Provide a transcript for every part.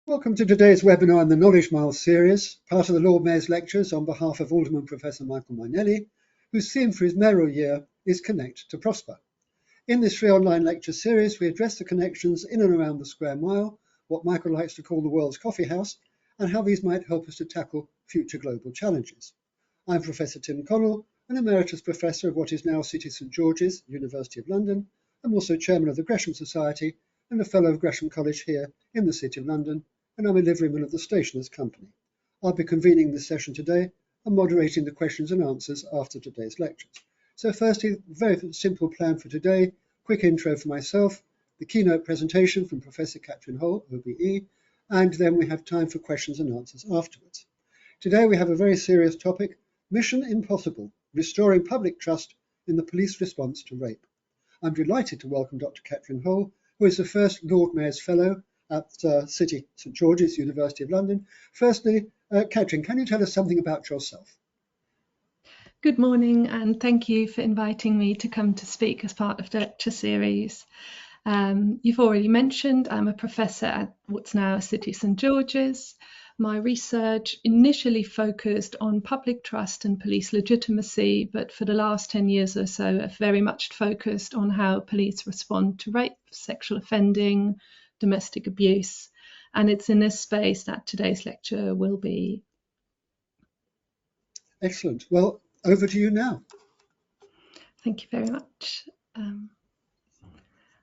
Welcome to today's webinar in the Knowledge Mile series, part of the Lord Mayor's lectures on behalf of Alderman Professor Michael Mainelli, whose theme for his mayoral year is Connect to Prosper. In this free online lecture series, we address the connections in and around the square mile, what Michael likes to call the world's coffee house, and how these might help us to tackle future global challenges. I'm Professor Tim Connell, an Emeritus Professor of what is now City St George's, University of London. I'm also Chairman of the Gresham Society and a Fellow of Gresham College here in the City of London, and I'm a liveryman of the Stationers' Company. I'll be convening this session today and moderating the questions and answers after today's lectures. So firstly, very simple plan for today, quick intro for myself, the keynote presentation from Professor Katrin Hohl OBE, and then we have time for questions and answers afterwards. Today we have a very serious topic, Mission Impossible, Restoring Public Trust in the Police Response to Rape. I'm delighted to welcome Dr. Katrin Hohl, who is the first Lord Mayor's Fellow at City St George's, University of London. Firstly, Katrin, can you tell us something about yourself? Good morning, and thank you for inviting me to come to speak as part of the lecture series. You've already mentioned I'm a professor at what's now City St George's. My research initially focused on public trust and police legitimacy, but for the last 10 years or so, I've very much focused on how police respond to rape, sexual offending, domestic abuse, and it's in this space that today's lecture will be. Excellent. Well, over to you now. Thank you very much.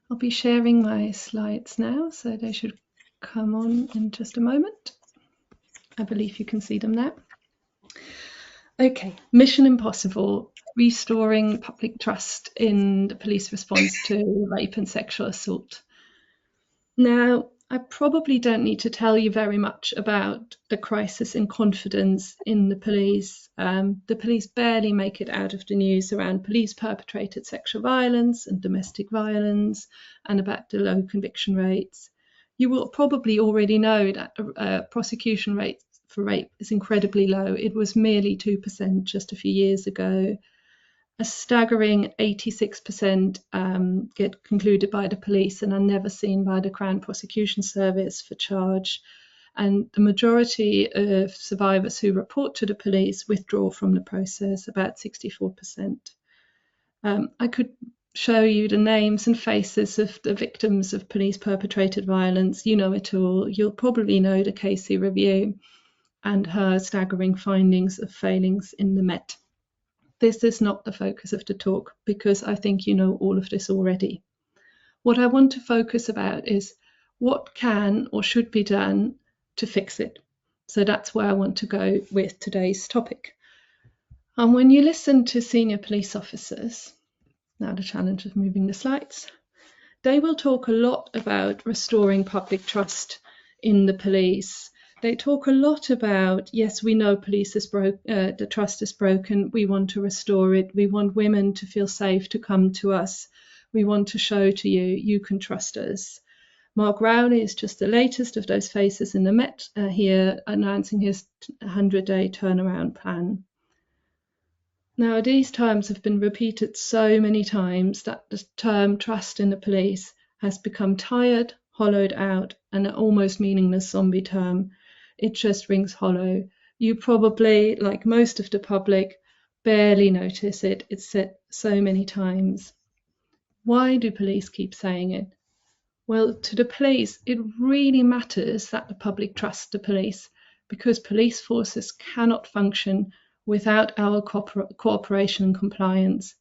I'll be sharing my slides now, so they should come on in just a moment. I believe you can see them now. Okay, Mission Impossible, restoring public trust in the police response to rape and sexual assault. Now, I probably don't need to tell you very much about the crisis in confidence in the police. The police barely make it out of the news around police-perpetrated sexual violence and domestic violence, and about the low conviction rates. You will probably already know that the prosecution rate for rape is incredibly low. It was merely 2% just a few years ago. A staggering 86% get concluded by the police and are never seen by the Crown Prosecution Service for charge. And the majority of survivors who report to the police withdraw from the process, about 64%. I could show you the names and faces of the victims of police-perpetrated violence. You know it all. You'll probably know the Casey Review and her staggering findings of failings in the Met. This is not the focus of the talk because I think you know all of this already. What I want to focus about is what can or should be done to fix it. So that's where I want to go with today's topic. And when you listen to senior police officers, now the challenge of moving the slides, they will talk a lot about restoring public trust in the police. They talk a lot about, yes, we know police is the trust is broken. We want to restore it. We want women to feel safe to come to us. We want to show to you, you can trust us. Mark Rowley is just the latest of those faces in the Met here announcing his 100-day turnaround plan. Now, these terms have been repeated so many times that the term trust in the police has become tired, hollowed out, and an almost meaningless zombie term. It just rings hollow. You probably, like most of the public, barely notice it. It's said so many times. Why do police keep saying it? Well, to the police, it really matters that the public trusts the police because police forces cannot function without our cooperation and compliance.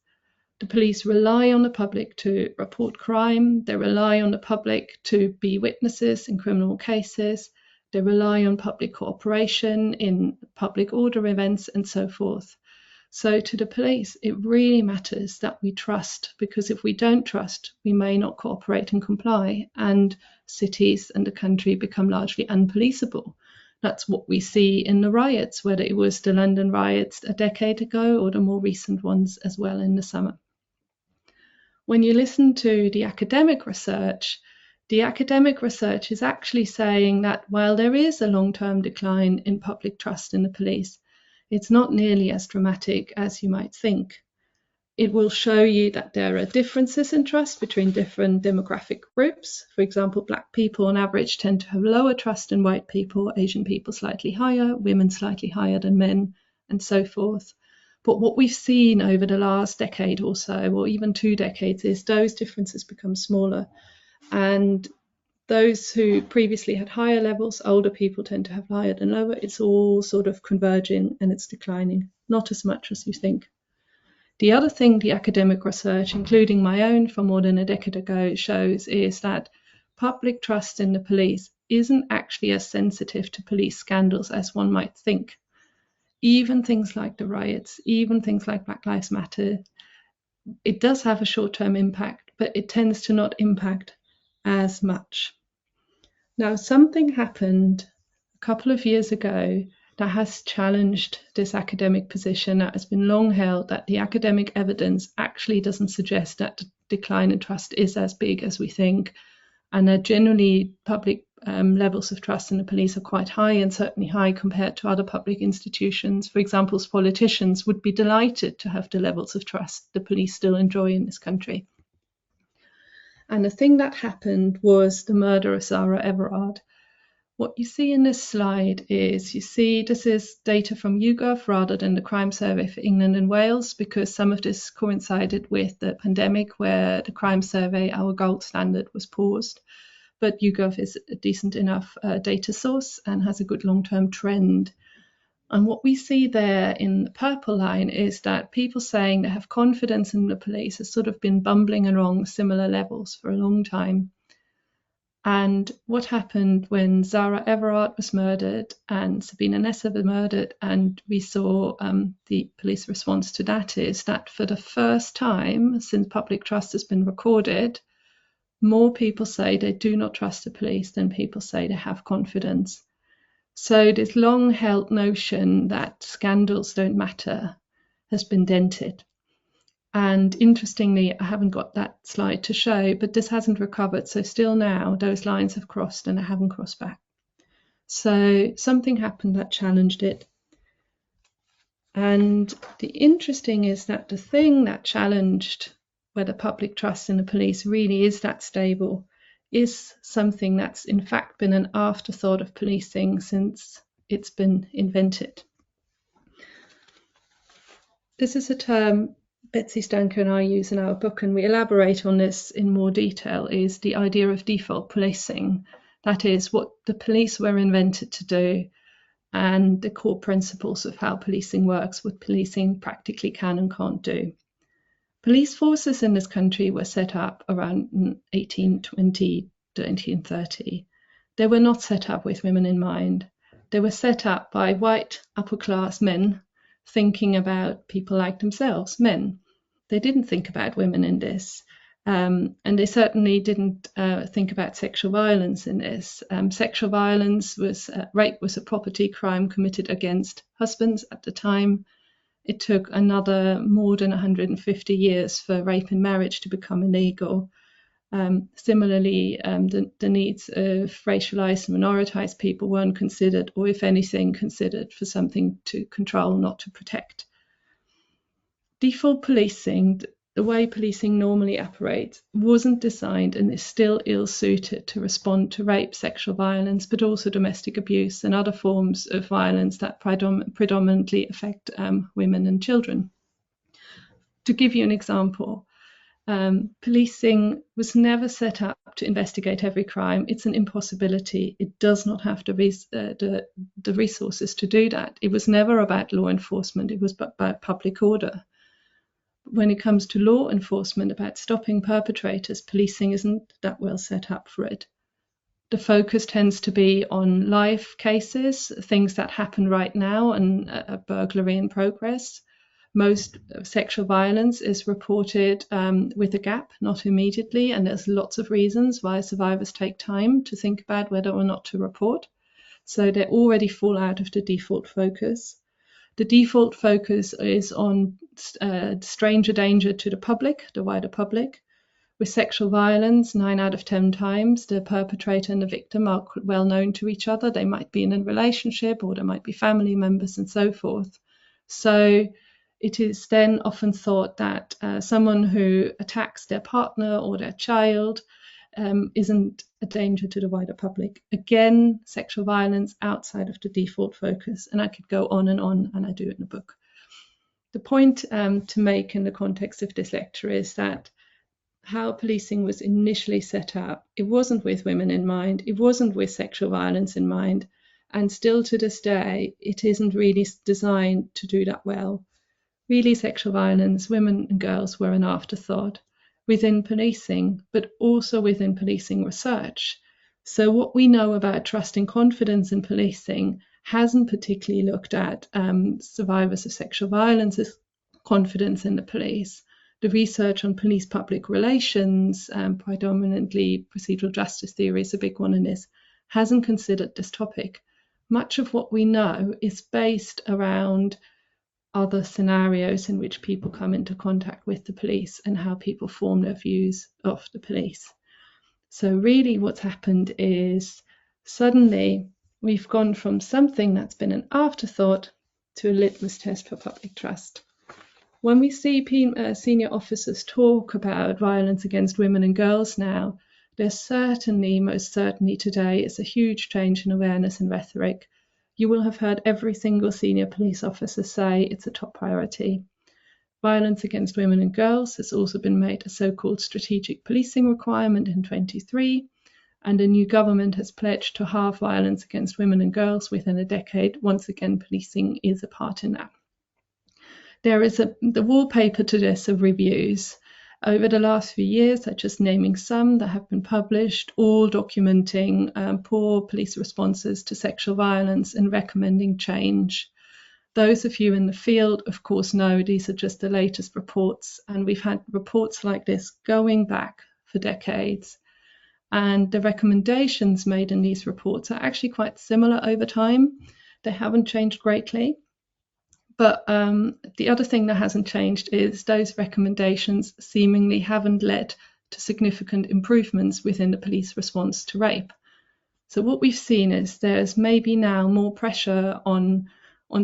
The police rely on the public to report crime. They rely on the public to be witnesses in criminal cases. They rely on public cooperation in public order events and so forth. So to the police, it really matters that we trust, because if we don't trust, we may not cooperate and comply, and cities and the country become largely unpoliceable. That's what we see in the riots, whether it was the London riots a decade ago or the more recent ones as well in the summer. When you listen to the academic research is actually saying that while there is a long-term decline in public trust in the police, it's not nearly as dramatic as you might think. It will show you that there are differences in trust between different demographic groups. For example, Black people on average tend to have lower trust than white people, Asian people slightly higher, women slightly higher than men, and so forth. But what we've seen over the last decade or so, or even 2 decades, is those differences become smaller. And those who previously had higher levels, older people tend to have higher than lower. It's all sort of converging and it's declining, not as much as you think. The other thing the academic research, including my own from more than a decade ago, shows is that public trust in the police isn't actually as sensitive to police scandals as one might think. Even things like the riots, even things like Black Lives Matter, it does have a short-term impact, but it tends to not impact as much. Now, something happened a couple of years ago that has challenged this academic position that has been long held, that the academic evidence actually doesn't suggest that the decline in trust is as big as we think, and that generally public levels of trust in the police are quite high, and certainly high compared to other public institutions. For example, politicians would be delighted to have the levels of trust the police still enjoy in this country. And the thing that happened was the murder of Zara Everard. What you see in this slide is, you see this is data from YouGov rather than the crime survey for England and Wales, because some of this coincided with the pandemic where the crime survey, our gold standard, was paused. But YouGov is a decent enough data source and has a good long-term trend. And what we see there in the purple line is that people saying they have confidence in the police has sort of been bumbling along similar levels for a long time. And what happened when Zara Everard was murdered and Sabina Nessa was murdered, and we saw the police response to that, is that for the first time since public trust has been recorded, more people say they do not trust the police than people say they have confidence. So this long-held notion that scandals don't matter has been dented. And interestingly, I haven't got that slide to show, but this hasn't recovered. So still now, those lines have crossed and they haven't crossed back. So something happened that challenged it. And the interesting is that the thing that challenged whether public trust in the police really is that stable is something that's in fact been an afterthought of policing since it's been invented. This is a term Betsy Stanker and I use in our book, and we elaborate on this in more detail, is the idea of default policing. That is what the police were invented to do, and the core principles of how policing works, what policing practically can and can't do. Police forces in this country were set up around 1820 to 1830. They were not set up with women in mind. They were set up by white upper-class men thinking about people like themselves, men. They didn't think about women in this. And they certainly didn't think about sexual violence in this. Sexual violence was, rape was a property crime committed against husbands at the time. It took another more than 150 years for rape in marriage to become illegal. Similarly, the needs of racialized and minoritized people weren't considered, or if anything, considered for something to control, not to protect. Default policing, the way policing normally operates, wasn't designed and is still ill-suited to respond to rape, sexual violence, but also domestic abuse and other forms of violence that predominantly affect women and children. To give you an example, policing was never set up to investigate every crime. It's an impossibility. It does not have the resources to do that. It was never about law enforcement. It was about public order. When it comes to law enforcement, about stopping perpetrators, policing isn't that well set up for it. The focus tends to be on live cases, things that happen right now, and a burglary in progress. Most sexual violence is reported with a gap, not immediately, and there's lots of reasons why survivors take time to think about whether or not to report. So they already fall out of the default focus. The default focus is on stranger danger to the public, the wider public. With sexual violence, 9 out of 10 times, the perpetrator and the victim are well known to each other. They might be in a relationship, or they might be family members and so forth. So it is then often thought that someone who attacks their partner or their child isn't a danger to the wider public. Again, sexual violence outside of the default focus, and I could go on, and I do it in the book. The point to make in the context of this lecture is that how policing was initially set up, it wasn't with women in mind, it wasn't with sexual violence in mind, and still to this day, it isn't really designed to do that well. Really, sexual violence, women and girls were an afterthought within policing, but also within policing research. So what we know about trust and confidence in policing hasn't particularly looked at survivors of sexual violence, confidence in the police. The research on police-public relations, predominantly procedural justice theory is a big one in this, hasn't considered this topic. Much of what we know is based around other scenarios in which people come into contact with the police and how people form their views of the police. So really what's happened is suddenly we've gone from something that's been an afterthought to a litmus test for public trust. When we see senior officers talk about violence against women and girls now, there's certainly, most certainly today, is a huge change in awareness and rhetoric. You will have heard every single senior police officer say it's a top priority. Violence against women and girls has also been made a so-called strategic policing requirement in 2023, and a new government has pledged to halve violence against women and girls within a decade. Once again, policing is a part in that. There is the wallpaper to this of reviews. Over the last few years, I'm just naming some that have been published, all documenting poor police responses to sexual violence and recommending change. Those of you in the field, of course, know these are just the latest reports, and we've had reports like this going back for decades. And the recommendations made in these reports are actually quite similar over time. They haven't changed greatly. But the other thing that hasn't changed is those recommendations seemingly haven't led to significant improvements within the police response to rape. So what we've seen is there's maybe now more pressure on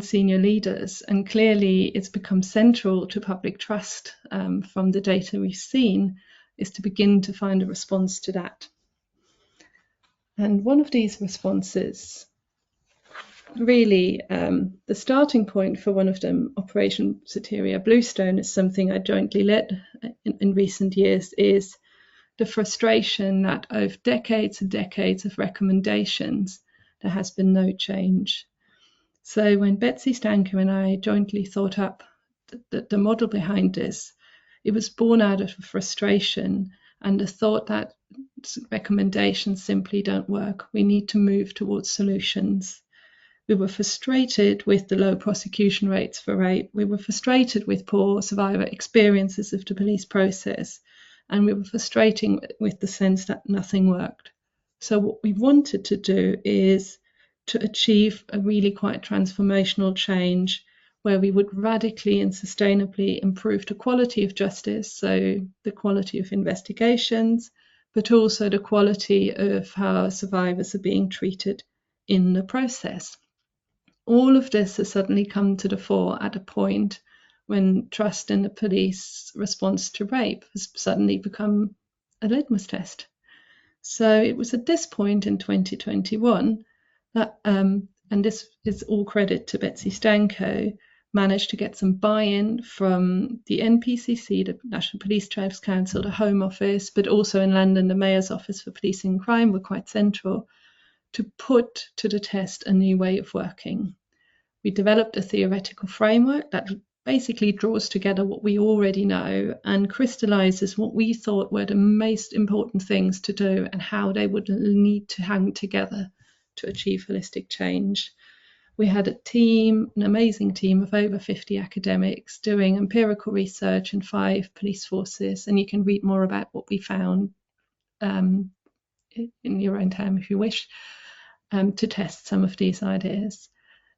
senior leaders, and clearly it's become central to public trust from the data we've seen, is to begin to find a response to that. And one of these responses, really, the starting point for one of them, Operation Soteria Bluestone, is something I jointly led in recent years, is the frustration that over decades and decades of recommendations, there has been no change. So when Betsy Stanko and I jointly thought up the model behind this, it was born out of frustration and the thought that recommendations simply don't work. We need to move towards solutions. We were frustrated with the low prosecution rates for rape. We were frustrated with poor survivor experiences of the police process. And we were frustrating with the sense that nothing worked. So what we wanted to do is to achieve a really quite transformational change where we would radically and sustainably improve the quality of justice, so the quality of investigations, but also the quality of how survivors are being treated in the process. All of this has suddenly come to the fore at a point when trust in the police response to rape has suddenly become a litmus test. So it was at this point in 2021 that, and this is all credit to Betsy Stanko, managed to get some buy-in from the NPCC, the National Police Chiefs Council, the Home Office, but also in London, the Mayor's Office for Policing and Crime were quite central, to put to the test a new way of working. We developed a theoretical framework that basically draws together what we already know and crystallizes what we thought were the most important things to do and how they would need to hang together to achieve holistic change. We had a team, an amazing team of over 50 academics doing empirical research in 5 police forces, and you can read more about what we found in your own time if you wish, to test some of these ideas.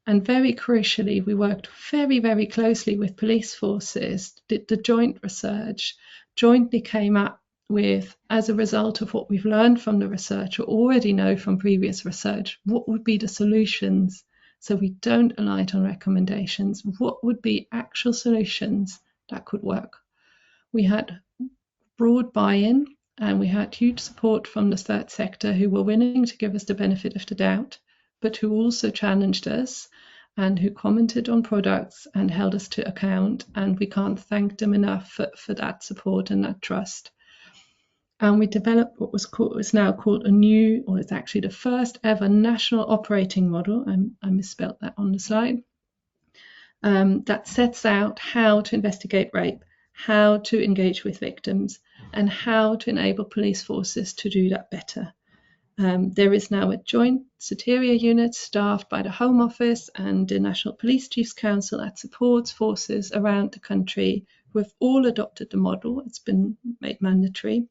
And very crucially, we worked very, very closely with police forces, did the joint research, jointly came up with, as a result of what we've learned from the research or already know from previous research, what would be the solutions So we don't rely on recommendations. What would be actual solutions that could work? We had broad buy-in, and we had huge support from the third sector, who were willing to give us the benefit of the doubt, but who also challenged us and who commented on products and held us to account. And we can't thank them enough for that support and that trust. And we developed what is now called a new, or it's actually the first ever national operating model. I misspelled that on the slide. That sets out how to investigate rape, how to engage with victims, and how to enable police forces to do that better. There is now a joint Soteria unit staffed by the Home Office and the National Police Chiefs Council that supports forces around the country who have all adopted the model. It's been made mandatory.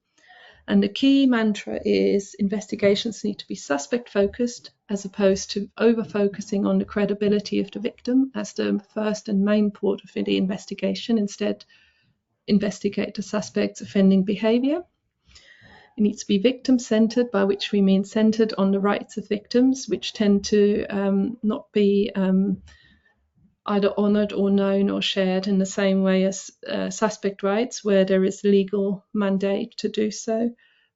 And the key mantra is investigations need to be suspect focused, as opposed to over focusing on the credibility of the victim as the first and main port of the investigation. Instead, investigate the suspect's offending behavior. It needs to be victim centered, by which we mean centered on the rights of victims, which tend to not be either honored or known or shared in the same way as suspect rights, where there is legal mandate to do so,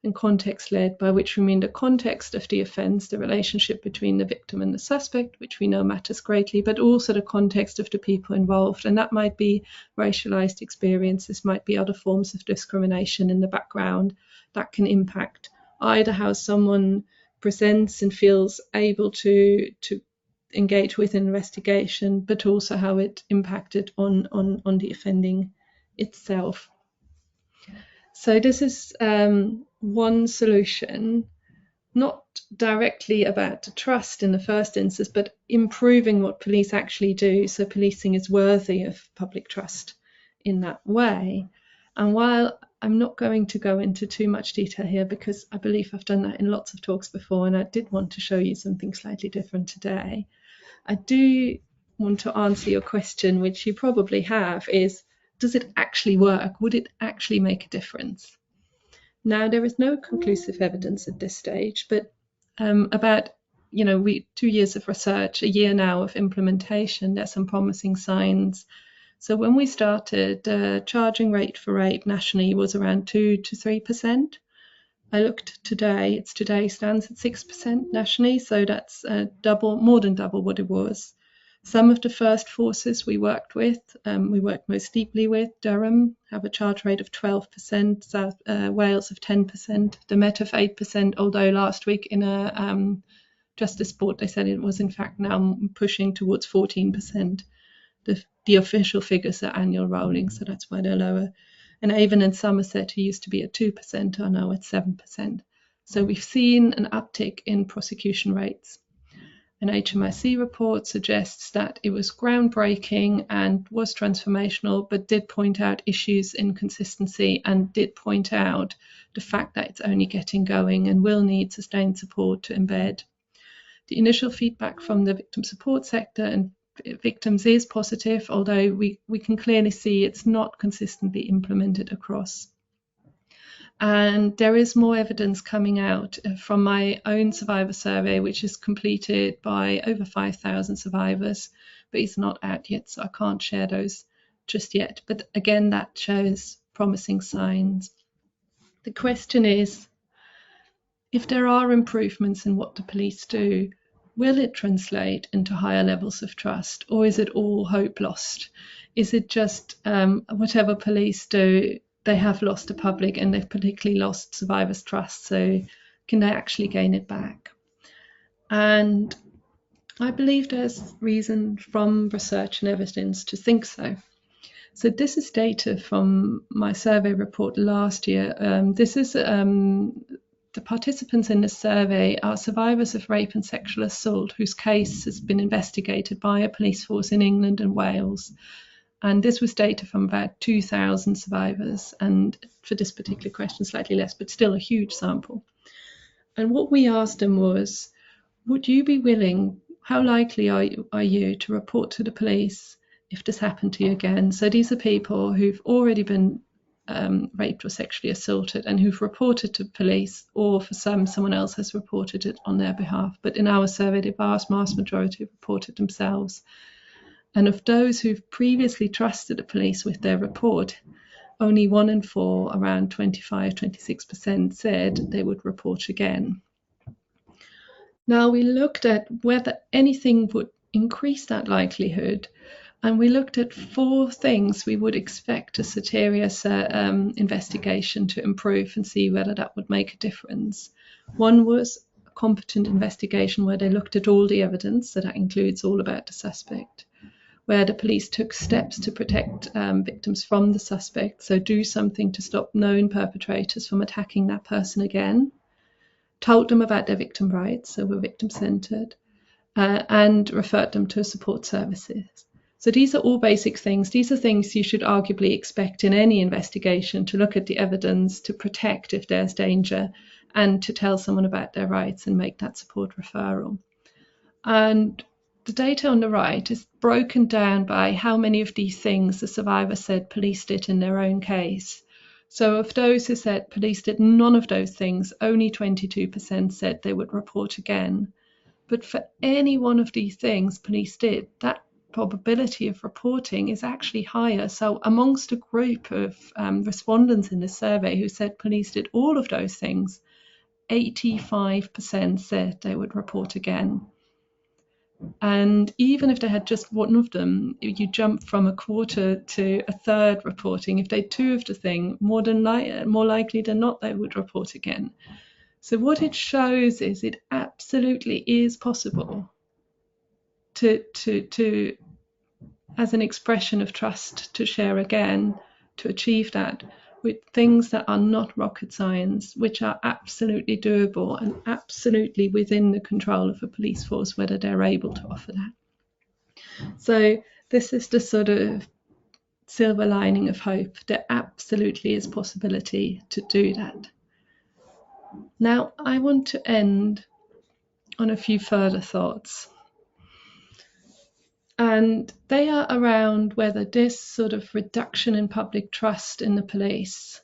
and context-led, by which we mean the context of the offence, the relationship between the victim and the suspect, which we know matters greatly, but also the context of the people involved. And that might be racialized experiences, might be other forms of discrimination in the background that can impact either how someone presents and feels able to engage with an investigation, but also how it impacted on the offending itself. So this is one solution, not directly about the trust in the first instance, but improving what police actually do, so policing is worthy of public trust in that way. And while I'm not going to go into too much detail here, because I believe I've done that in lots of talks before, and I did want to show you something slightly different today, I do want to answer your question, which you probably have, is, does it actually work? Would it actually make a difference? Now, there is no conclusive evidence at this stage, but about 2 years of research, a year now of implementation, there's some promising signs. So when we started, the charging rate for rape nationally was around 2 to 3%. I looked today, today stands at 6% nationally, so that's more than double what it was. Some of the first forces we worked with, we worked most deeply with, Durham, have a charge rate of 12%, South Wales of 10%, the Met of 8%, although last week in a Justice Board they said it was in fact now pushing towards 14%. The official figures are annual rolling, so that's why they're lower. And even in Somerset, who used to be at 2%, are now at 7%. So we've seen an uptick in prosecution rates. An HMRC report suggests that it was groundbreaking and was transformational, but did point out issues in consistency and did point out the fact that it's only getting going and will need sustained support to embed. The initial feedback from the victim support sector and victims is positive, although we can clearly see it's not consistently implemented across. And there is more evidence coming out from my own survivor survey, which is completed by over 5,000 survivors, but it's not out yet, so I can't share those just yet. But again, that shows promising signs. The question is, if there are improvements in what the police do, will it translate into higher levels of trust, or is it all hope lost? Is it just whatever police do, they have lost the public and they've particularly lost survivors' trust, so can they actually gain it back? And I believe there's reason from research and evidence to think so. So this is data from my survey report last year. This is the participants in this survey are survivors of rape and sexual assault whose case has been investigated by a police force in England and Wales. And this was data from about 2,000 survivors, and for this particular question, slightly less, but still a huge sample. And what we asked them was, would you be willing, how likely are you to report to the police if this happened to you again? So these are people who've already been raped or sexually assaulted and who've reported to police, or for someone else has reported it on their behalf. But in our survey, the vast majority reported themselves. And of those who've previously trusted the police with their report, only 1 in 4, around 26%, said they would report again. Now, we looked at whether anything would increase that likelihood, and we looked at 4 things we would expect a Soteria investigation to improve and see whether that would make a difference. One was a competent investigation where they looked at all the evidence, so that includes all about the suspect, where the police took steps to protect victims from the suspect, so do something to stop known perpetrators from attacking that person again, told them about their victim rights, so were victim-centred, and referred them to support services. So these are all basic things. These are things you should arguably expect in any investigation, to look at the evidence, to protect if there's danger, and to tell someone about their rights and make that support referral. And the data on the right is broken down by how many of these things the survivor said police did in their own case. So of those who said police did none of those things, only 22% said they would report again. But for any one of these things police did, that probability of reporting is actually higher. So amongst a group of respondents in this survey who said police did all of those things, 85% said they would report again. And even if they had just one of them, you jump from a quarter to a third reporting. If they had 2 of the thing, more likely than not, they would report again. So what it shows is it absolutely is possible to as an expression of trust, to share again, to achieve that with things that are not rocket science, which are absolutely doable and absolutely within the control of a police force, whether they're able to offer that. So this is the sort of silver lining of hope. There absolutely is possibility to do that. Now, I want to end on a few further thoughts. And they are around whether this sort of reduction in public trust in the police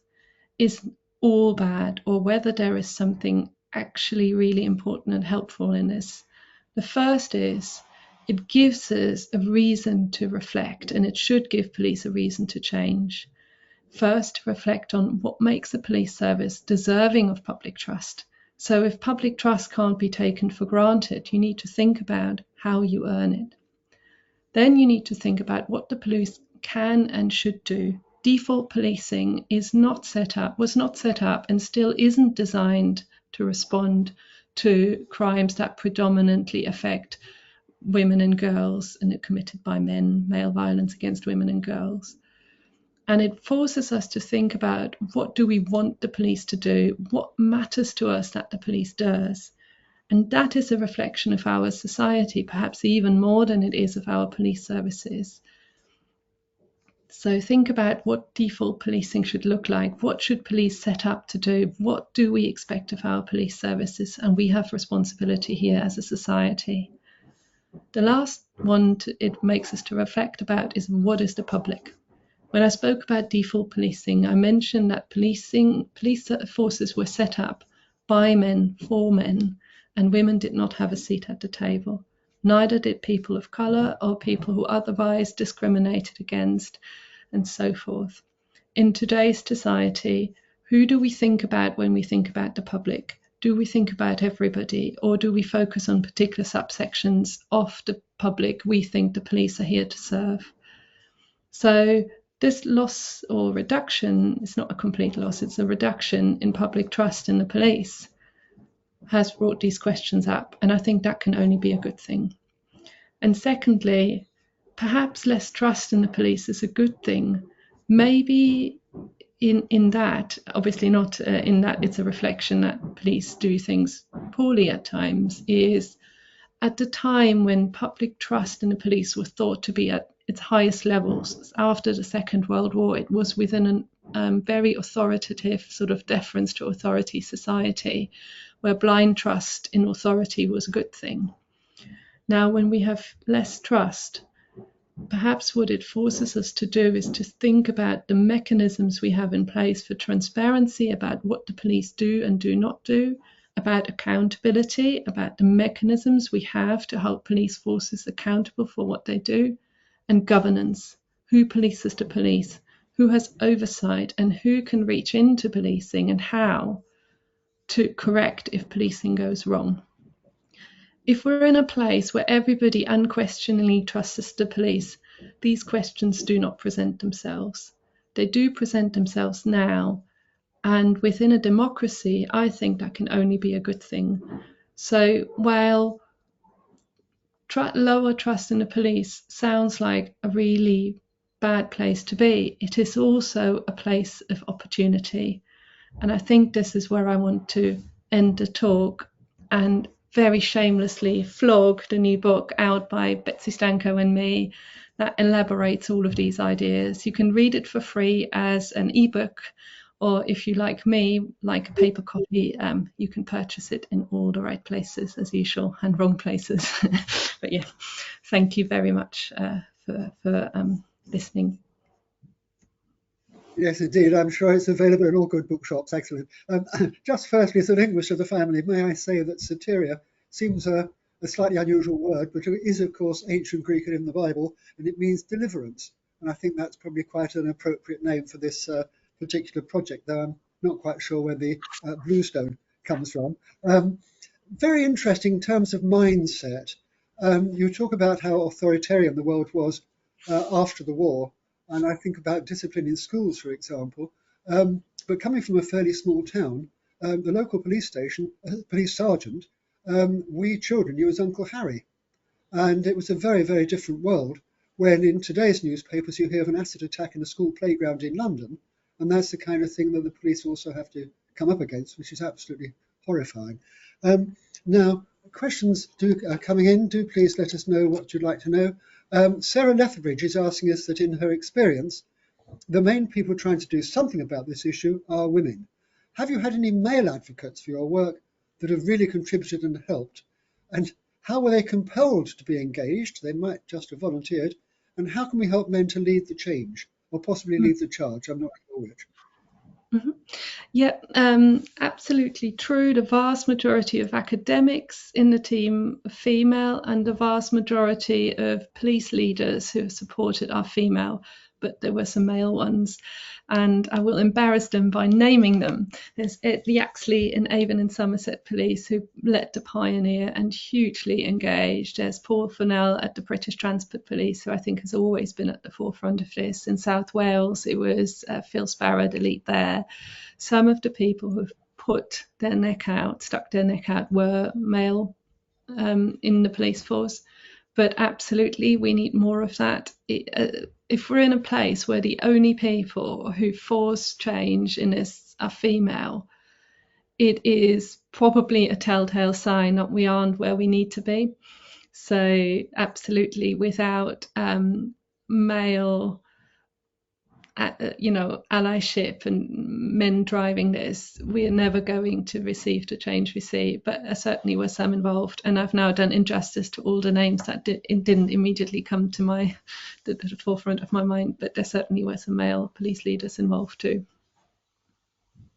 is all bad, or whether there is something actually really important and helpful in this. The first is it gives us a reason to reflect, and it should give police a reason to change. First, reflect on what makes the police service deserving of public trust. So if public trust can't be taken for granted, you need to think about how you earn it. Then you need to think about what the police can and should do. Default policing was not set up and still isn't designed to respond to crimes that predominantly affect women and girls and are committed by men, male violence against women and girls. And it forces us to think about, what do we want the police to do? What matters to us that the police does? And that is a reflection of our society, perhaps even more than it is of our police services. So think about what default policing should look like. What should police set up to do? What do we expect of our police services? And we have responsibility here as a society. The last one it makes us to reflect about is, what is the public? When I spoke about default policing, I mentioned that police forces were set up by men, for men, and women did not have a seat at the table. Neither did people of colour or people who otherwise discriminated against, and so forth. In today's society, who do we think about when we think about the public? Do we think about everybody, or do we focus on particular subsections of the public we think the police are here to serve? So this loss or reduction is not a complete loss, it's a reduction in public trust in the police, has brought these questions up, and I think that can only be a good thing. And secondly, perhaps less trust in the police is a good thing. Maybe in that, obviously not in that it's a reflection that police do things poorly at times, is at the time when public trust in the police was thought to be at its highest levels after the Second World War, it was within a very authoritative sort of deference to authority society, where blind trust in authority was a good thing. Now, when we have less trust, perhaps what it forces us to do is to think about the mechanisms we have in place for transparency, about what the police do and do not do, about accountability, about the mechanisms we have to hold police forces accountable for what they do, and governance. Who polices the police? Who has oversight, and who can reach into policing, and how to correct if policing goes wrong? If we're in a place where everybody unquestioningly trusts the police, these questions do not present themselves. They do present themselves now, and within a democracy, I think that can only be a good thing. So while lower trust in the police sounds like a really bad place to be, it is also a place of opportunity. And I think this is where I want to end the talk and very shamelessly flog the new book out by Betsy Stanko and me that elaborates all of these ideas. You can read it for free as an ebook, or if you like me, like a paper copy, you can purchase it in all the right places as usual, and wrong places. But yeah, thank you very much for listening. Yes, indeed. I'm sure it's available in all good bookshops. Excellent. Just firstly, as a linguist of the family, may I say that soteria seems a slightly unusual word, but it is, of course, ancient Greek and in the Bible, and it means deliverance. And I think that's probably quite an appropriate name for this particular project, though I'm not quite sure where the Bluestone comes from. Very interesting in terms of mindset. You talk about how authoritarian the world was after the war, and I think about discipline in schools, for example. But coming from a fairly small town, the local police station, police sergeant, we children knew as Uncle Harry. And it was a very, very different world when in today's newspapers you hear of an acid attack in a school playground in London, and that's the kind of thing that the police also have to come up against, which is absolutely horrifying. Now, questions are coming in. Do please let us know what you'd like to know. Sarah Lethbridge is asking us that in her experience, the main people trying to do something about this issue are women. Have you had any male advocates for your work that have really contributed and helped? And how were they compelled to be engaged? They might just have volunteered. And how can we help men to lead the change or possibly lead the charge? I'm not sure which. Mm-hmm. Yeah, absolutely true. The vast majority of academics in the team are female, and the vast majority of police leaders who have supported are female, but there were some male ones, and I will embarrass them by naming them. There's the Yaxley in Avon and Somerset Police, who led the pioneer and hugely engaged. There's Paul Fennell at the British Transport Police, who I think has always been at the forefront of this. In South Wales, it was Phil Sparrow, the lead there. Some of the people who've put their neck out, stuck their neck out, were male in the police force. But absolutely, we need more of that. If we're in a place where the only people who force change in this are female, it is probably a telltale sign that we aren't where we need to be. So absolutely, without male allyship and men driving this, we are never going to receive the change we see. But there certainly were some involved, and I've now done injustice to all the names that didn't immediately come to the forefront of my mind, but there certainly were some male police leaders involved too.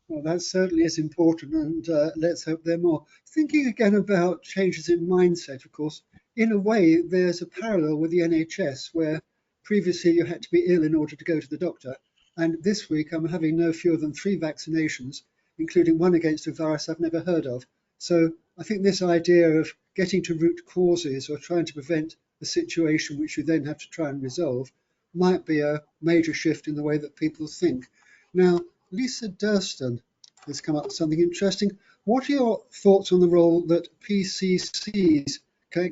Well, that certainly is important, and let's hope there are more. Thinking again about changes in mindset, of course, in a way, there's a parallel with the NHS, where previously you had to be ill in order to go to the doctor. And this week I'm having no fewer than 3 vaccinations, including one against a virus I've never heard of. So I think this idea of getting to root causes or trying to prevent a situation which you then have to try and resolve might be a major shift in the way that people think. Now, Lisa Durston has come up with something interesting. What are your thoughts on the role that PCCs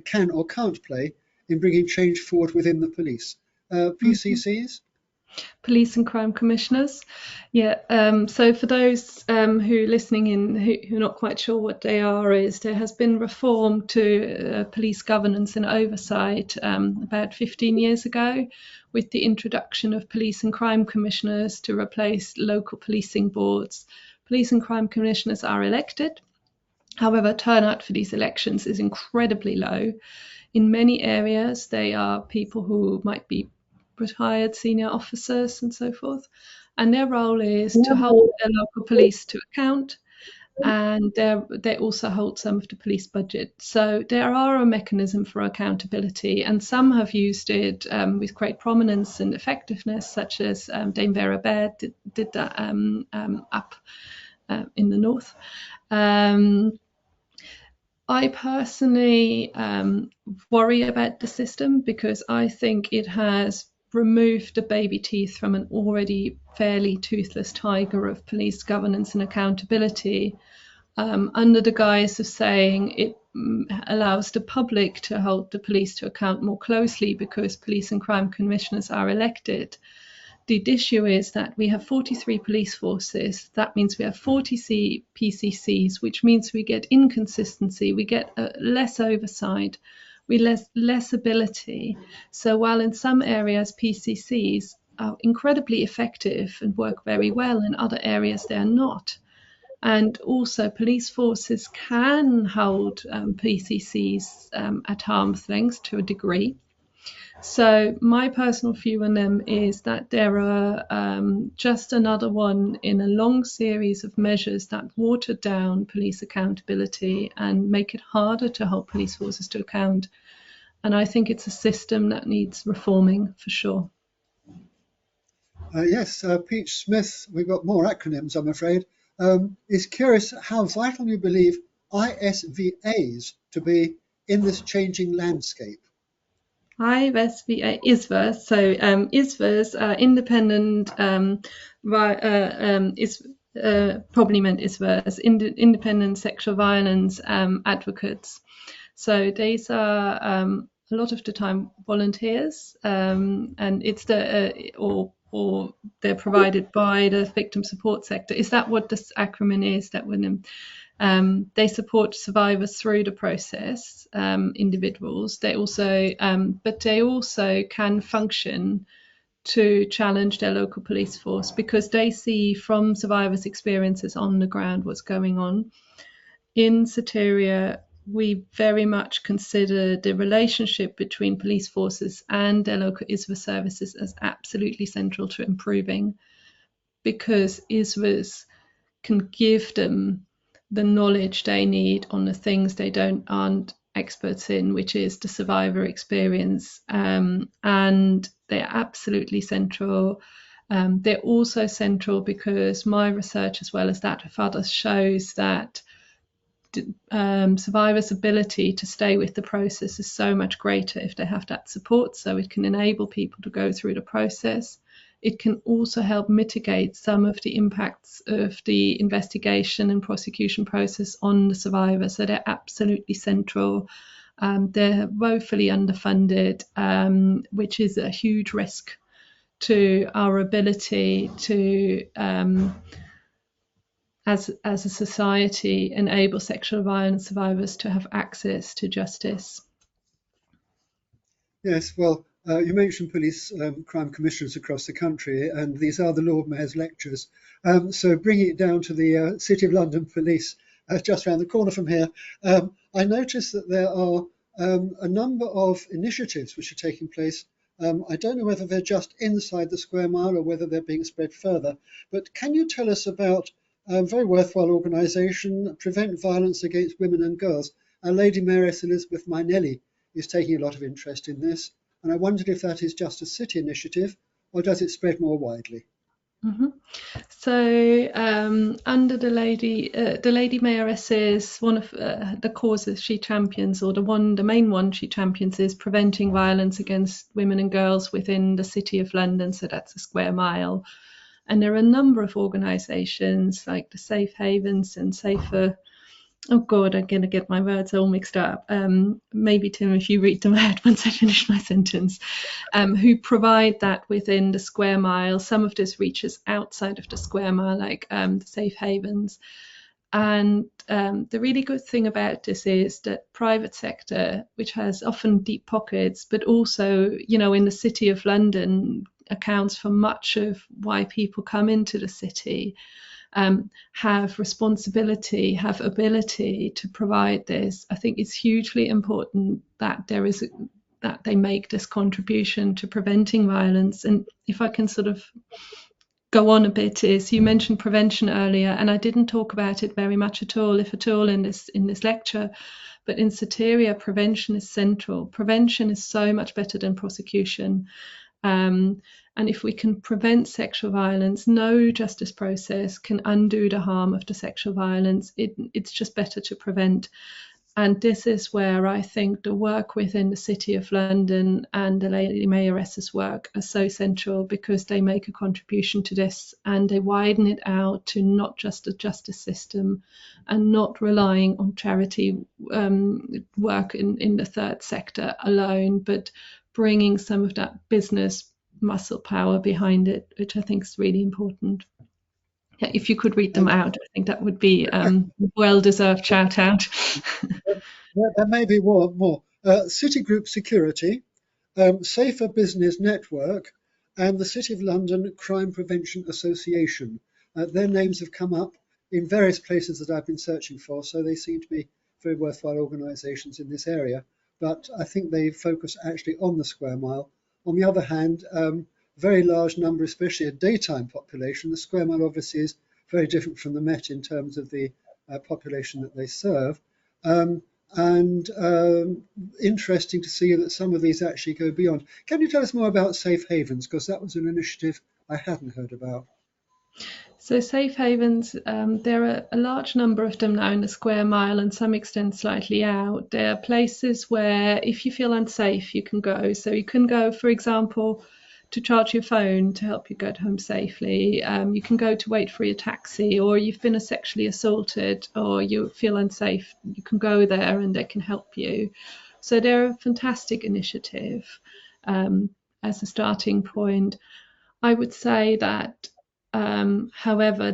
can or can't play in bringing change forward within the police? PCCs? Police and Crime Commissioners. Yeah, so for those who are listening in who are not quite sure what they are, there has been reform to police governance and oversight about 15 years ago, with the introduction of Police and Crime Commissioners to replace local policing boards. Police and Crime Commissioners are elected, However, turnout for these elections is incredibly low. In many areas, they are people who might be retired senior officers and so forth, and their role is to hold their local police to account, and they also hold some of the police budget. So there are a mechanism for accountability, and some have used it with great prominence and effectiveness, such as Dame Vera Baird did that up in the north. I personally worry about the system because I think it has removed the baby teeth from an already fairly toothless tiger of police governance and accountability, under the guise of saying it allows the public to hold the police to account more closely because police and crime commissioners are elected. The issue is that we have 43 police forces. That means we have 40 PCCs, which means we get inconsistency, we get less oversight, we less ability. So while in some areas PCCs are incredibly effective and work very well, in other areas they are not. And also police forces can hold PCCs at arm's length to a degree. So my personal view on them is that they're just another one in a long series of measures that water down police accountability and make it harder to hold police forces to account. And I think it's a system that needs reforming for sure. Yes, Peach Smith, we've got more acronyms, I'm afraid, is curious how vital you believe ISVAs to be in this changing landscape. ISVAs, so ISVAs are independent, probably meant ISVAs, independent sexual violence advocates. So these are a lot of the time volunteers, and it's or they're provided by the victim support sector. Is that what this acronym is? That when they support survivors through the process, individuals. They also, but they also can function to challenge their local police force because they see from survivors' experiences on the ground what's going on. In Soteria, we very much consider the relationship between police forces and their local ISVA services as absolutely central to improving, because ISVAs can give them the knowledge they need on the things they aren't experts in, which is the survivor experience, and they're absolutely central. They're also central because my research, as well as that of others, shows that survivors' ability to stay with the process is so much greater if they have that support, so it can enable people to go through the process. It can also help mitigate some of the impacts of the investigation and prosecution process on the survivor, so they're absolutely central. They're woefully underfunded, which is a huge risk to our ability to as a society, enable sexual violence survivors to have access to justice. Yes, well, you mentioned police crime commissioners across the country, and these are the Lord Mayor's lectures. So bringing it down to the City of London Police, just around the corner from here, I noticed that there are a number of initiatives which are taking place. I don't know whether they're just inside the square mile or whether they're being spread further, but can you tell us about a very worthwhile organisation, Prevent Violence Against Women and Girls? Lady Mayoress Elizabeth Mainelli is taking a lot of interest in this, and I wondered if that is just a city initiative or does it spread more widely? Mm-hmm. So under the lady mayoress's, one of the causes she champions, or the main one she champions, is preventing violence against women and girls within the City of London. So that's a square mile, and there are a number of organisations like the Safe Havens and Safer. Oh God, I'm going to get my words all mixed up. Maybe, Tim, if you read them out once I finish my sentence, who provide that within the square mile. Some of this reaches outside of the square mile, like the Safe Havens. And the really good thing about this is that private sector, which has often deep pockets, but also, in the City of London, accounts for much of why people come into the city, have responsibility, have ability to provide this, I think it's hugely important that that they make this contribution to preventing violence. And if I can sort of go on a bit, is you mentioned prevention earlier, and I didn't talk about it very much at all, if at all, in this lecture. But in Soteria, prevention is central. Prevention is so much better than prosecution. And if we can prevent sexual violence, no justice process can undo the harm of the sexual violence. It's just better to prevent. And this is where I think the work within the City of London and the Lady Mayoress's work are so central, because they make a contribution to this and they widen it out to not just a justice system and not relying on charity work in the third sector alone, but bringing some of that business muscle power behind it, which I think is really important. Yeah, if you could read them out, I think that would be a well-deserved shout-out. There may be more. Citigroup Security, Safer Business Network, and the City of London Crime Prevention Association. Their names have come up in various places that I've been searching for, so they seem to be very worthwhile organisations in this area. But I think they focus actually on the square mile. On the other hand, very large number, especially a daytime population. The square mile obviously is very different from the Met in terms of the population that they serve. Interesting to see that some of these actually go beyond. Can you tell us more about Safe Havens? Because that was an initiative I hadn't heard about. So safe havens, there are a large number of them now in the square mile, and some extend slightly out. There are places where if you feel unsafe, you can go. So you can go, for example, to charge your phone to help you get home safely. You can go to wait for your taxi, or you've been sexually assaulted, or you feel unsafe. You can go there and they can help you. So they're a fantastic initiative as a starting point. I would say that however,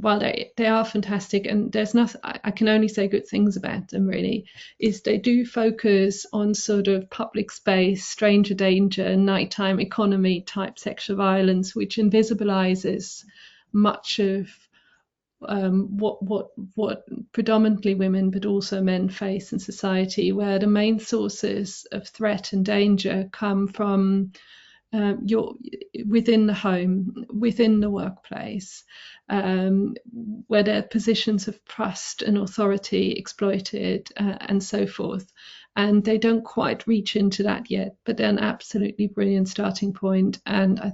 while they are fantastic, and there's nothing, I can only say good things about them really, is they do focus on sort of public space, stranger danger, nighttime economy type sexual violence, which invisibilizes much of what predominantly women but also men face in society, where the main sources of threat and danger come from within the home, within the workplace, where their positions of trust and authority exploited, and so forth. And they don't quite reach into that yet, but they're an absolutely brilliant starting point, and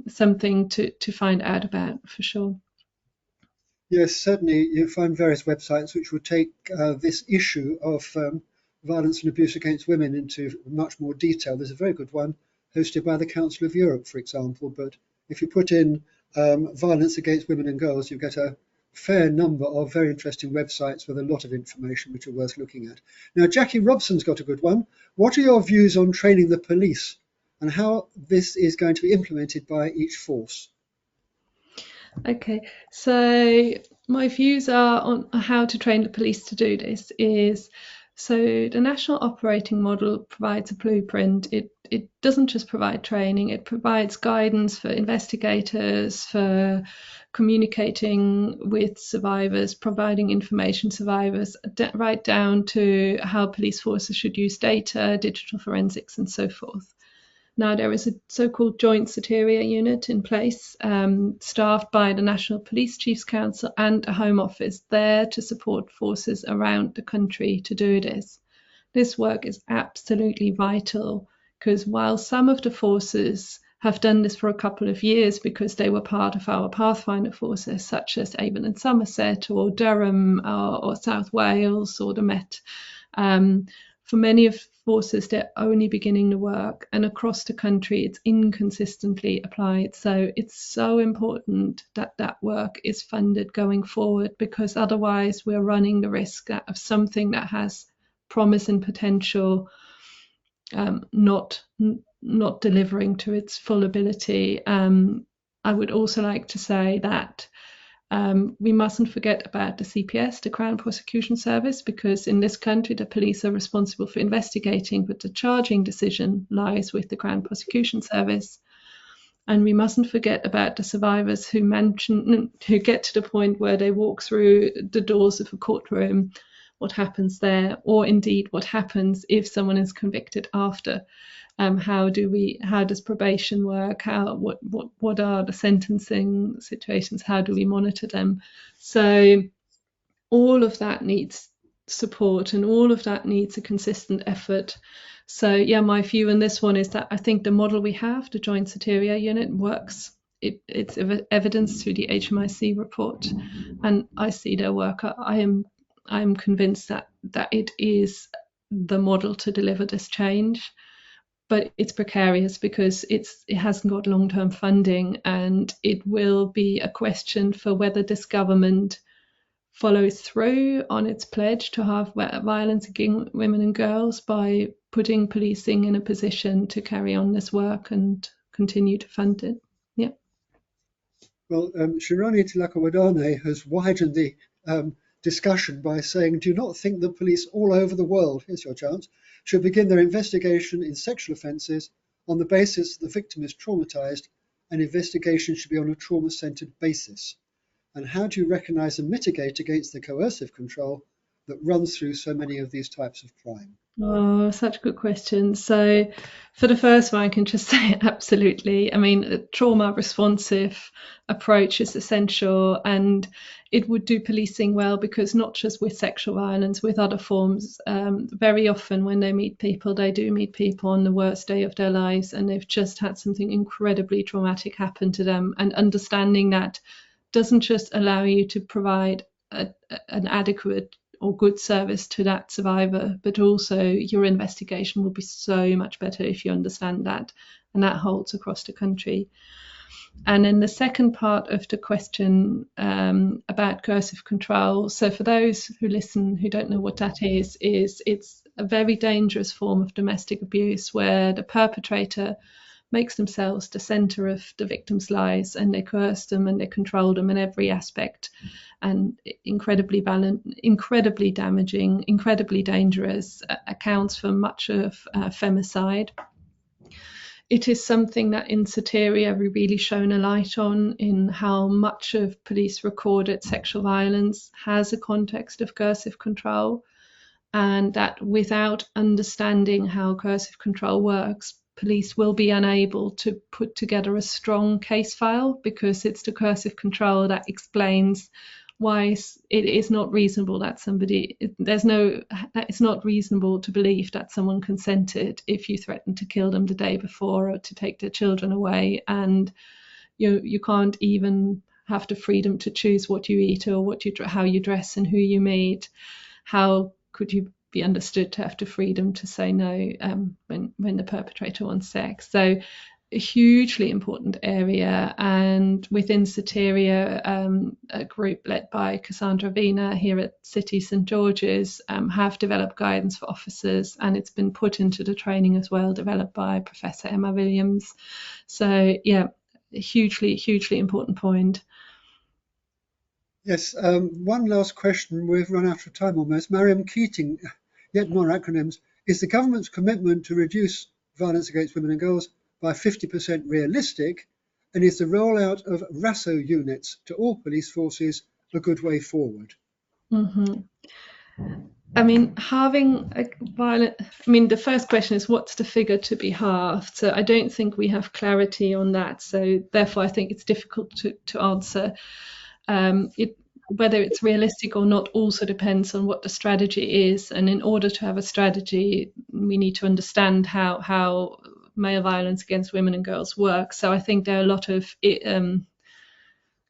something to find out about for sure. Yes, certainly you find various websites which would take this issue of violence and abuse against women into much more detail. There's a very good one hosted by the Council of Europe, for example, but if you put in violence against women and girls, you get a fair number of very interesting websites with a lot of information which are worth looking at. Now, Jackie Robson's got a good one. What are your views on training the police and how this is going to be implemented by each force? Okay, so my views are on how to train the police to do this is, so the national operating model provides a blueprint. It doesn't just provide training, it provides guidance for investigators, for communicating with survivors, providing information to survivors, right down to how police forces should use data, digital forensics, and so forth. Now, there is a so-called joint Soteria unit in place, staffed by the National Police Chiefs Council and a Home Office, there to support forces around the country to do this. This work is absolutely vital, because while some of the forces have done this for a couple of years because they were part of our Pathfinder forces, such as Avon and Somerset, or Durham, or South Wales, or the Met, for many of forces, they're only beginning the work, and across the country it's inconsistently applied. So it's so important that that work is funded going forward, because otherwise we're running the risk of something that has promise and potential not delivering to its full ability. I would also like to say that we mustn't forget about the CPS, the Crown Prosecution Service, because in this country the police are responsible for investigating, but the charging decision lies with the Crown Prosecution Service. And we mustn't forget about the survivors who get to the point where they walk through the doors of a courtroom, what happens there, or indeed what happens if someone is convicted after. How does probation work? What are the sentencing situations? How do we monitor them? So all of that needs support, and all of that needs a consistent effort. So yeah, my view on this one is that I think the model we have, the Joint Soteria Unit, works. It's evidenced through the HMIC report, and I see their work. I am convinced that it is the model to deliver this change, but it's precarious because it hasn't got long-term funding, and it will be a question for whether this government follows through on its pledge to have violence against women and girls by putting policing in a position to carry on this work and continue to fund it. Yeah. Well, Shirani Tilakawadane has widened the discussion by saying, do you not think that police all over the world, here's your chance, should begin their investigation in sexual offences on the basis that the victim is traumatised, and investigation should be on a trauma-centred basis? And how do you recognise and mitigate against the coercive control that runs through so many of these types of crime? Oh, such a good question. So for the first one, I can just say absolutely. I mean, a trauma responsive approach is essential, and it would do policing well, because not just with sexual violence, with other forms, very often when they meet people, they do meet people on the worst day of their lives, and they've just had something incredibly traumatic happen to them. And understanding that doesn't just allow you to provide an adequate or good service to that survivor, but also your investigation will be so much better if you understand that, and that holds across the country. And then the second part of the question about coercive control. So for those who listen who don't know what that is it's a very dangerous form of domestic abuse where the perpetrator makes themselves the center of the victim's lives, and they coerce them and they control them in every aspect, and incredibly damaging, incredibly dangerous, accounts for much of femicide. It is something that in Soteria we really shone a light on, in how much of police recorded sexual violence has a context of coercive control, and that without understanding how coercive control works, police will be unable to put together a strong case file, because it's the coercive control that explains why it is not reasonable that it's not reasonable to believe that someone consented if you threatened to kill them the day before or to take their children away, and you can't even have the freedom to choose what you eat or how you dress and who you meet. How could you be understood to have the freedom to say no when the perpetrator wants sex? So a hugely important area. And within Soteria, a group led by Cassandra Vina here at City St George's have developed guidance for officers, and it's been put into the training as well, developed by Professor Emma Williams. So yeah, a hugely important point. Yes, one last question. We've run out of time almost. Mariam Keating, yet more acronyms. Is the government's commitment to reduce violence against women and girls by 50% realistic? And is the rollout of RASO units to all police forces a good way forward? Mm-hmm. I mean, the first question is, what's the figure to be halved? So I don't think we have clarity on that. So therefore, I think it's difficult to answer. Whether it's realistic or not also depends on what the strategy is. And in order to have a strategy, we need to understand how male violence against women and girls works. So I think there are a lot of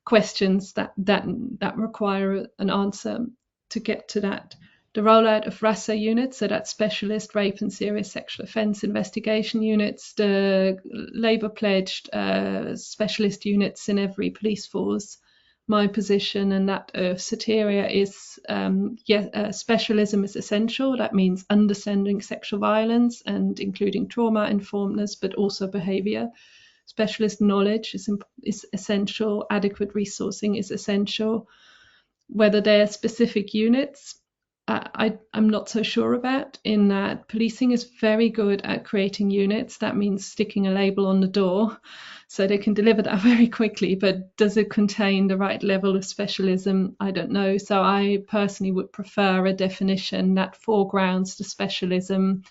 questions that require an answer to get to that. The rollout of RASO units, so that's specialist rape and serious sexual offence investigation units, the Labour pledged specialist units in every police force. My position and that of Soteria is specialism is essential. That means understanding sexual violence and including trauma informedness, but also behaviour. Specialist knowledge is essential. Adequate resourcing is essential. Whether they are specific units, I'm not so sure about, in that policing is very good at creating units. That means sticking a label on the door, so they can deliver that very quickly. But does it contain the right level of specialism? I don't know. So I personally would prefer a definition that foregrounds the specialism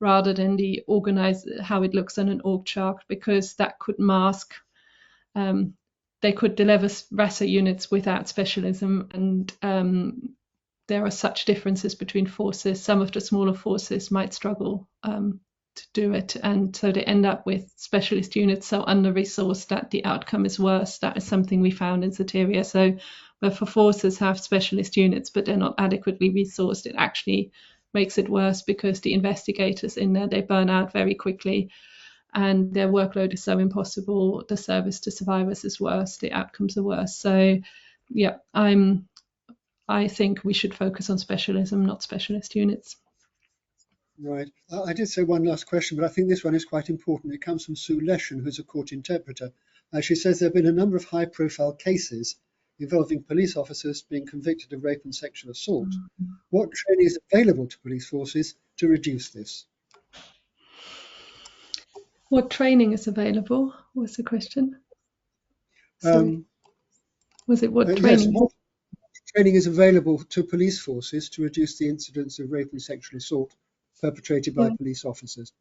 rather than the organized, how it looks on an org chart, because that could mask. They could deliver RASA units without specialism, and there are such differences between forces. Some of the smaller forces might struggle to do it, and so they end up with specialist units so under-resourced that the outcome is worse. That is something we found in Soteria. So where for forces have specialist units but they're not adequately resourced, it actually makes it worse, because the investigators in there, they burn out very quickly, and their workload is so impossible. The service to survivors is worse, the outcomes are worse. So yeah, I think we should focus on specialism, not specialist units. Right. I did say one last question, but I think this one is quite important. It comes from Sue Leshen, who's a court interpreter. She says there have been a number of high-profile cases involving police officers being convicted of rape and sexual assault. What training is available to police forces to reduce this? What training is available was the question. Sorry. Was it what training? Yes, what training is available to police forces to reduce the incidence of rape and sexual assault perpetrated by police officers?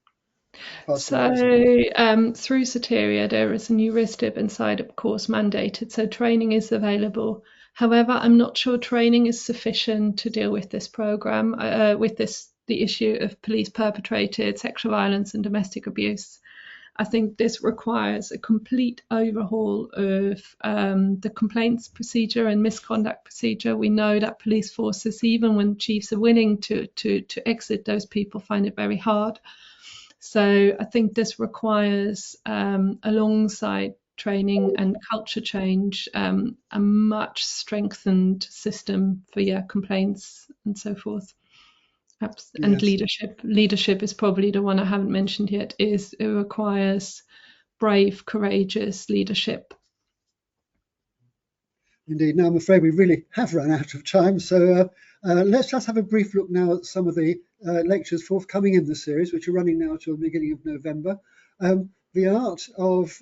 So through Soteria, there is a new RISDIB and SIDIB course mandated, so training is available. However, I'm not sure training is sufficient to deal with this program, the issue of police-perpetrated sexual violence and domestic abuse. I think this requires a complete overhaul of the complaints procedure and misconduct procedure. We know that police forces, even when chiefs are willing to exit, those people find it very hard. So I think this requires, alongside training and culture change, a much strengthened system for complaints and so forth. And leadership. Leadership is probably the one I haven't mentioned yet. It requires brave, courageous leadership. Indeed. Now, I'm afraid we really have run out of time. So let's just have a brief look now at some of the lectures forthcoming in the series, which are running now till the beginning of November. The art of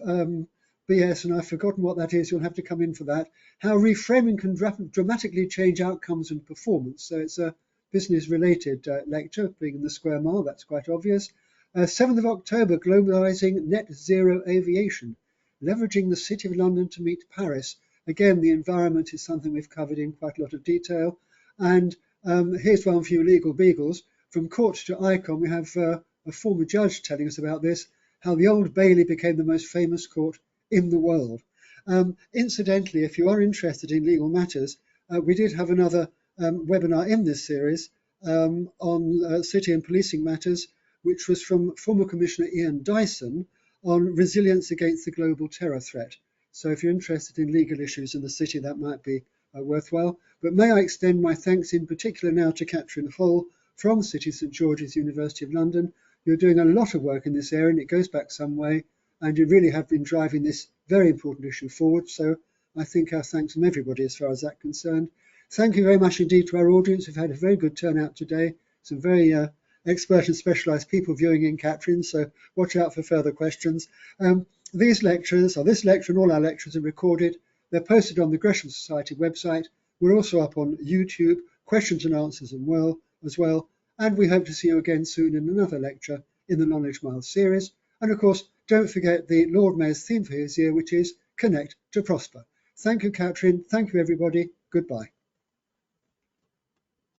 BS, and I've forgotten what that is, you'll have to come in for that. How reframing can dramatically change outcomes and performance. So it's a business-related lecture, being in the square mile, that's quite obvious. 7th of October, globalizing net zero aviation, leveraging the City of London to meet Paris. Again, the environment is something we've covered in quite a lot of detail. And here's one for you legal beagles. From court to icon, we have a former judge telling us about this, how the Old Bailey became the most famous court in the world. Incidentally, if you are interested in legal matters, we did have another webinar in this series on city and policing matters, which was from former Commissioner Ian Dyson on resilience against the global terror threat. So if you're interested in legal issues in the city, that might be worthwhile. But may I extend my thanks in particular now to Katrin Hohl from City St George's, University of London. You're doing a lot of work in this area, and it goes back some way, and you really have been driving this very important issue forward. So I think our thanks from everybody as far as that's concerned. Thank you very much indeed to our audience. We've had a very good turnout today. Some very expert and specialised people viewing in, Katrin, so watch out for further questions. These lectures, or this lecture and all our lectures, are recorded. They're posted on the Gresham Society website. We're also up on YouTube, questions and answers as well. And we hope to see you again soon in another lecture in the Knowledge Mile series. And of course, don't forget the Lord Mayor's theme for his year, which is Connect to Prosper. Thank you, Katrin. Thank you, everybody. Goodbye.